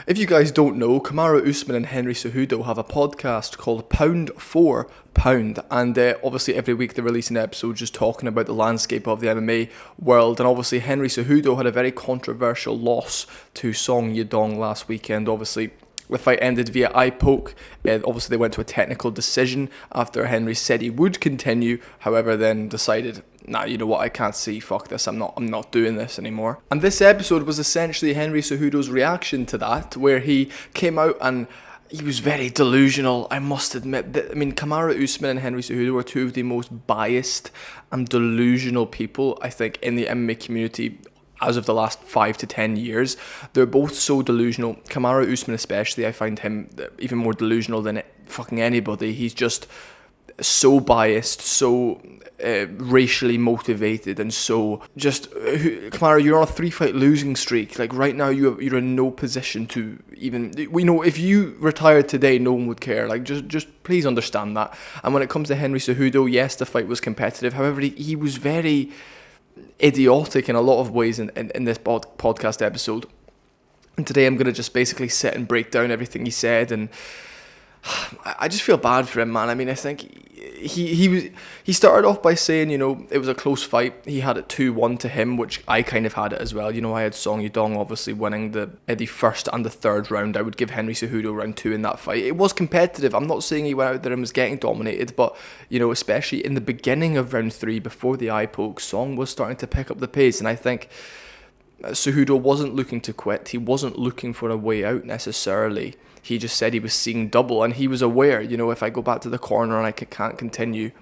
If you guys don't know, Kamaru Usman and Henry Cejudo have a podcast called Pound for Pound, and obviously every week they release an episode just talking about the landscape of the MMA world. And obviously Henry Cejudo had a very controversial loss to Song Yadong last weekend. Obviously the fight ended via eye poke. Obviously they went to a technical decision after Henry said he would continue, however then decided, nah, you know what, I can't see, fuck this, I'm not doing this anymore. And this episode was essentially Henry Cejudo's reaction to that, where he came out and he was very delusional, I must admit. Kamaru Usman and Henry Cejudo are two of the most biased and delusional people, I think, in the MMA community as of the last 5 to 10 years. They're both so delusional. Kamaru Usman especially, I find him even more delusional than fucking anybody. He's just so biased, so racially motivated, and so just Kamaru, you're on a 3-fight losing streak. Like right now, you're in no position to even. We know if you retired today, no one would care. Like just please understand that. And when it comes to Henry Cejudo, yes, the fight was competitive. However, he was very idiotic in a lot of ways in this podcast episode. And today I'm going to just basically sit and break down everything he said, and I just feel bad for him, man. I mean, I think he started off by saying, you know, it was a close fight. He had it 2-1 to him, which I kind of had it as well. You know, I had Song Yadong obviously winning the first and the third round. I would give Henry Cejudo round 2 in that fight. It was competitive. I'm not saying he went out there and was getting dominated, but, you know, especially in the beginning of round 3, before the eye poke, Song was starting to pick up the pace, and I think Cejudo wasn't looking to quit. He wasn't looking for a way out necessarily. He just said he was seeing double, and he was aware, you know, if I go back to the corner and I can't continue,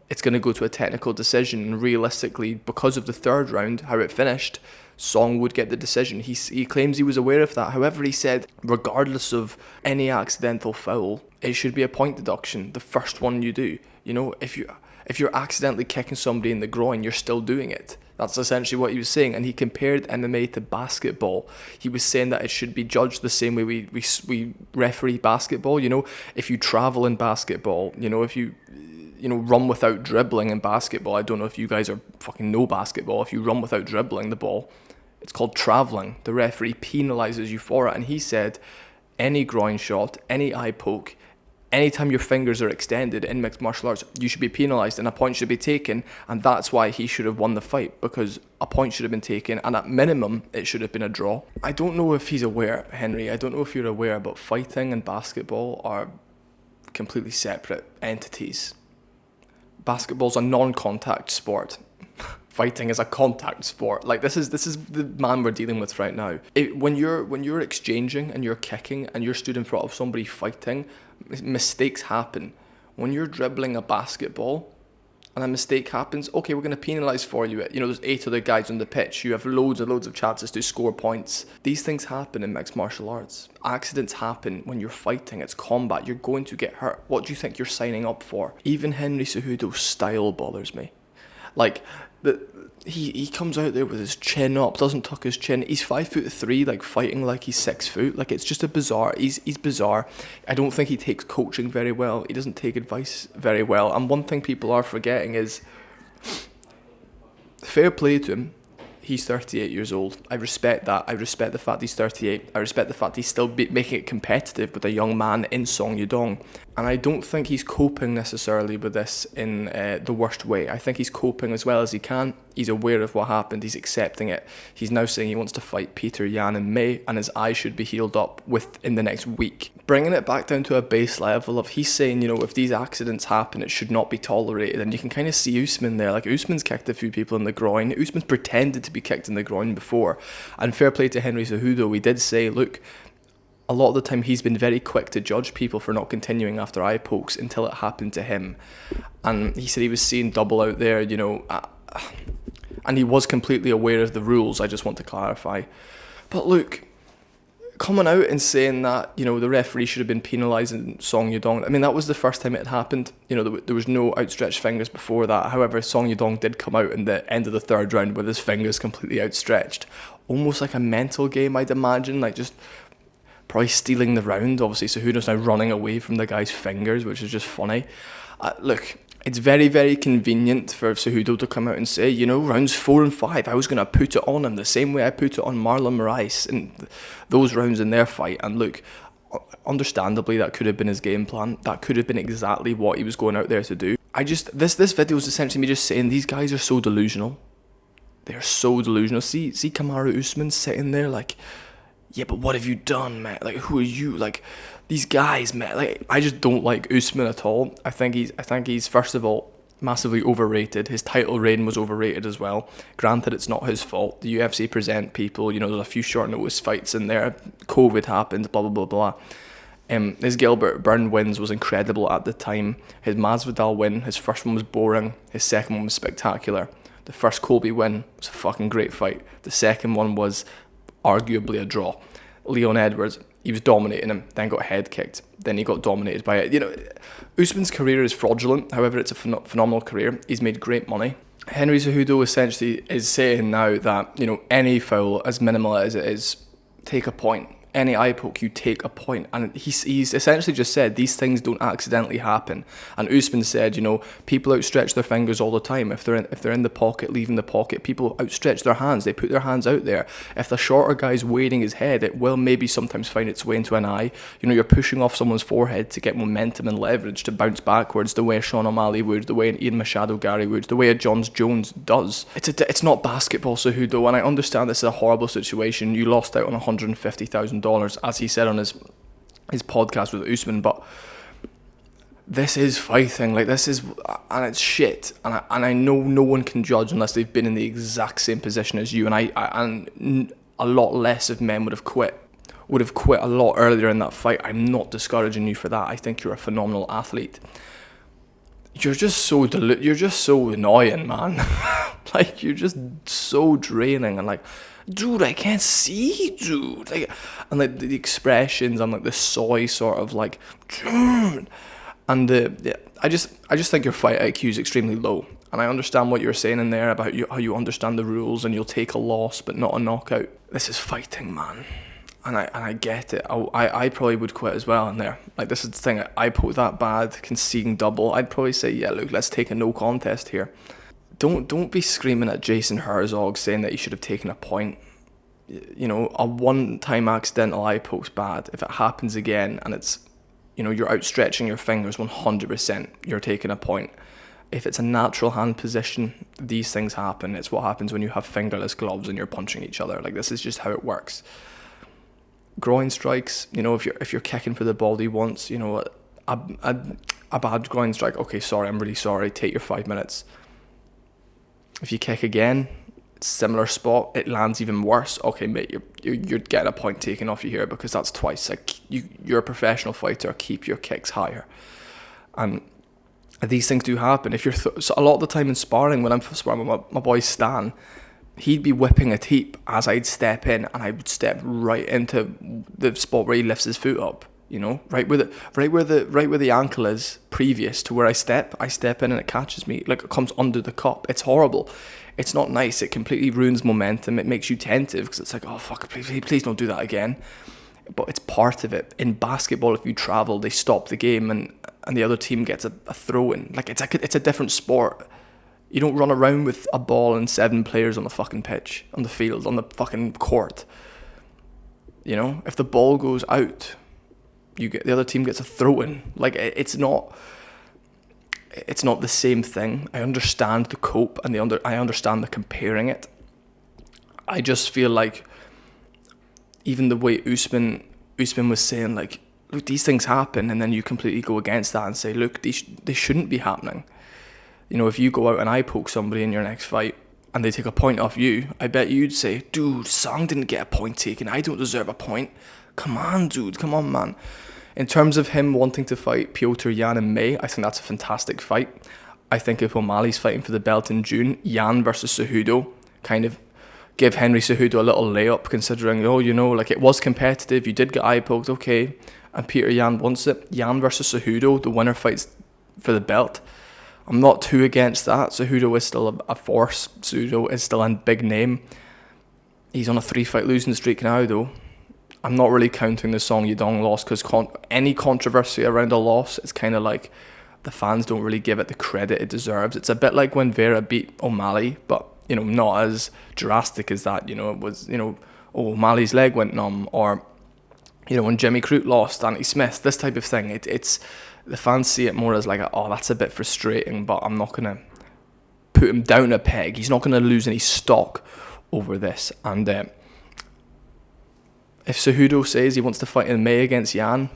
it's going to go to a technical decision. And realistically, because of the third round, how it finished, Song would get the decision. He claims he was aware of that. However, he said, regardless of any accidental foul, it should be a point deduction, the first one you do. You know, if you're accidentally kicking somebody in the groin, you're still doing it. That's essentially what he was saying. And he compared MMA to basketball. He was saying that it should be judged the same way we referee basketball. You know, if you travel in basketball, you know, if you run without dribbling in basketball, I don't know if you guys are fucking know basketball. If you run without dribbling the ball, it's called traveling. The referee penalizes you for it. And he said any groin shot, any eye poke, anytime your fingers are extended in mixed martial arts, you should be penalised and a point should be taken. And that's why he should have won the fight, because a point should have been taken, and at minimum it should have been a draw. I don't know if he's aware, Henry, I don't know if you're aware, but fighting and basketball are completely separate entities. Basketball's a non-contact sport. Fighting is a contact sport. Like this is the man we're dealing with right now. When you're exchanging and you're kicking and you're stood in front of somebody fighting, mistakes happen. When you're dribbling a basketball and a mistake happens, okay, we're going to penalise for you. You know, there's 8 other guys on the pitch. You have loads of chances to score points. These things happen in mixed martial arts. Accidents happen when you're fighting. It's combat. You're going to get hurt. What do you think you're signing up for? Even Henry Cejudo's style bothers me. Like, he comes out there with his chin up, doesn't tuck his chin. He's 5'3", like fighting like he's 6 foot. Like it's just a bizarre. He's bizarre. I don't think he takes coaching very well. He doesn't take advice very well. And one thing people are forgetting is, fair play to him. He's 38 years old. I respect that. I respect the fact he's 38. I respect the fact he's still making it competitive with a young man in Song Yadong. And I don't think he's coping necessarily with this in the worst way. I think he's coping as well as he can. He's aware of what happened. He's accepting it. He's now saying he wants to fight Peter Yan in May, and his eye should be healed up within the next week. Bringing it back down to a base level of, he's saying, you know, if these accidents happen, it should not be tolerated. And you can kind of see Usman there. Like, Usman's kicked a few people in the groin. Usman's pretended to be kicked in the groin before. And fair play to Henry Cejudo. We did say, look, a lot of the time he's been very quick to judge people for not continuing after eye pokes until it happened to him. And he said he was seeing double out there, you know, and he was completely aware of the rules, I just want to clarify. But look, coming out and saying that, you know, the referee should have been penalising Song Yadong, I mean, that was the first time it had happened. You know, there was no outstretched fingers before that. However, Song Yadong did come out in the end of the third round with his fingers completely outstretched. Almost like a mental game, I'd imagine, like just probably stealing the round. Obviously, Cejudo's now running away from the guy's fingers, which is just funny. Look, it's very, very convenient for Cejudo to come out and say, you know, rounds 4 and 5, I was going to put it on him the same way I put it on Marlon Moraes in those rounds in their fight. And look, understandably, that could have been his game plan. That could have been exactly what he was going out there to do. This video is essentially me just saying these guys are so delusional. They're so delusional. See Kamaru Usman sitting there like, yeah, but what have you done, man? Like, who are you? Like, these guys, man. Like, I just don't like Usman at all. I think he's first of all massively overrated. His title reign was overrated as well. Granted, it's not his fault. The UFC present people. You know, there's a few short notice fights in there. COVID happened. Blah blah blah blah. His Gilbert Burn wins was incredible at the time. His Masvidal win, his first one was boring. His second one was spectacular. The first Colby win was a fucking great fight. The second one was arguably a draw. Leon Edwards, he was dominating him, then got head kicked, then he got dominated by it. You know, Usman's career is fraudulent. However, it's a phenomenal career. He's made great money. Henry Cejudo essentially is saying now that, you know, any foul, as minimal as it is, take a point. Any eye poke, you take a point. And he's essentially just said these things don't accidentally happen. And Usman said, you know, people outstretch their fingers all the time. If they're in the pocket, leaving the pocket, people outstretch their hands. They put their hands out there. If the shorter guy's weighting his head, it will maybe sometimes find its way into an eye. You know, you're pushing off someone's forehead to get momentum and leverage to bounce backwards, the way Sean O'Malley would, the way an Ian Machado Gary would, the way a John Jones does. It's not basketball, Cejudo, and I understand this is a horrible situation. You lost out on $150,000. As he said on his podcast with Usman, but this is fighting, like this is, and it's shit, and I know no one can judge unless they've been in the exact same position as you, and a lot less of men would have quit a lot earlier in that fight. I'm not discouraging you for that. I think you're a phenomenal athlete. You're just so you're just so annoying, man. Like, you're just so draining, and like, dude, I can't see, dude. Like, and like the expressions and like the soy sort of like, dude. And I just think your fight IQ is extremely low. And I understand what you're saying in there about how you understand the rules and you'll take a loss but not a knockout. This is fighting, man. And I get it. I probably would quit as well in there. Like, this is the thing. I put that bad, conceding double. I'd probably say, yeah, look, let's take a no contest here. Don't be screaming at Jason Herzog saying that he should have taken a point. You know, a one-time accidental eye poke's bad. If it happens again and it's, you know, you're outstretching your fingers 100%, you're taking a point. If it's a natural hand position, these things happen. It's what happens when you have fingerless gloves and you're punching each other. Like, this is just how it works. Groin strikes, you know, if you're kicking for the body once, you know, a bad groin strike, okay, sorry, I'm really sorry, take your 5 minutes. If you kick again, it's similar spot, it lands even worse, okay, mate, you're getting a point taken off you here, because that's twice. Like, you're a professional fighter, keep your kicks higher. And these things do happen. If you're so a lot of the time in sparring, when I'm sparring with my boy Stan, he'd be whipping a teep as I'd step in, and I would step right into the spot where he lifts his foot up. You know, right where the ankle is previous to where I step in and it catches me, like it comes under the cup. It's horrible. It's not nice. It completely ruins momentum. It makes you tentative because it's like, oh fuck, please don't do that again. But it's part of it. In basketball, if you travel, they stop the game and the other team gets a throw in. Like, it's a different sport. You don't run around with a ball and 7 players on the fucking pitch, on the field, on the fucking court. You know, if the ball goes out, the other team gets a throw in. Like, it's not the same thing. I understand the cope and I understand the comparing it. I just feel like even the way Usman was saying, like, look, these things happen, and then you completely go against that and say, look, they shouldn't be happening. You know, if you go out and eye poke somebody in your next fight and they take a point off you, I bet you'd say, dude, Song didn't get a point taken. I don't deserve a point. Come on, dude. Come on, man. In terms of him wanting to fight Petr Yan in May, I think that's a fantastic fight. I think if O'Malley's fighting for the belt in June, Yan versus Cejudo kind of give Henry Cejudo a little layup, considering, oh, you know, like, it was competitive. You did get eye poked, okay. And Petr Yan wants it. Yan versus Cejudo, the winner fights for the belt. I'm not too against that. Cejudo is still a force. Cejudo is still a big name. He's on a 3-fight losing streak now, though. I'm not really counting the Song Yadong loss, because any controversy around a loss, it's kind of like, the fans don't really give it the credit it deserves. It's a bit like when Vera beat O'Malley, but, you know, not as drastic as that. You know, it was, you know, oh, O'Malley's leg went numb, or, you know, when Jimmy Crute lost Anthony Smith, this type of thing. It's the fans see it more as like, oh, that's a bit frustrating, but I'm not going to put him down a peg. He's not going to lose any stock over this. And if Cejudo says he wants to fight in May against Yan,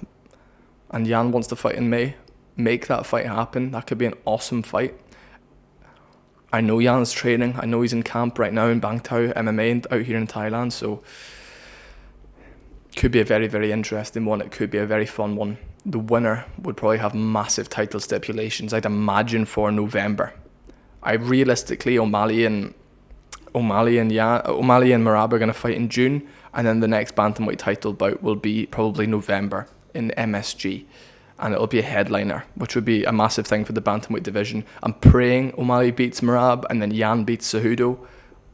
and Yan wants to fight in May, make that fight happen. That could be an awesome fight. I know Yan's training. I know he's in camp right now in Bang Tao MMA out here in Thailand. So could be a very, very interesting one. It could be a very fun one. The winner would probably have massive title stipulations, I'd imagine, for November. I realistically, O'Malley and Merab are going to fight in June, and then the next bantamweight title bout will be probably November in MSG, and it'll be a headliner, which would be a massive thing for the bantamweight division. I'm praying O'Malley beats Merab and then Yan beats Cejudo.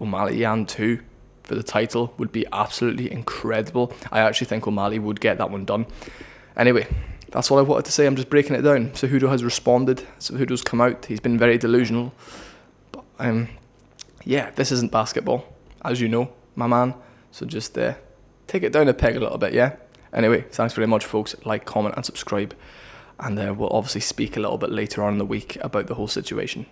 O'Malley Yan 2 for the title would be absolutely incredible. I actually think O'Malley would get that one done. Anyway, that's all I wanted to say. I'm just breaking it down. Cejudo has responded. Cejudo's come out. He's been very delusional. But yeah, this isn't basketball, as you know, my man. So just take it down a peg a little bit, yeah? Anyway, thanks very much, folks. Like, comment, and subscribe. And we'll obviously speak a little bit later on in the week about the whole situation.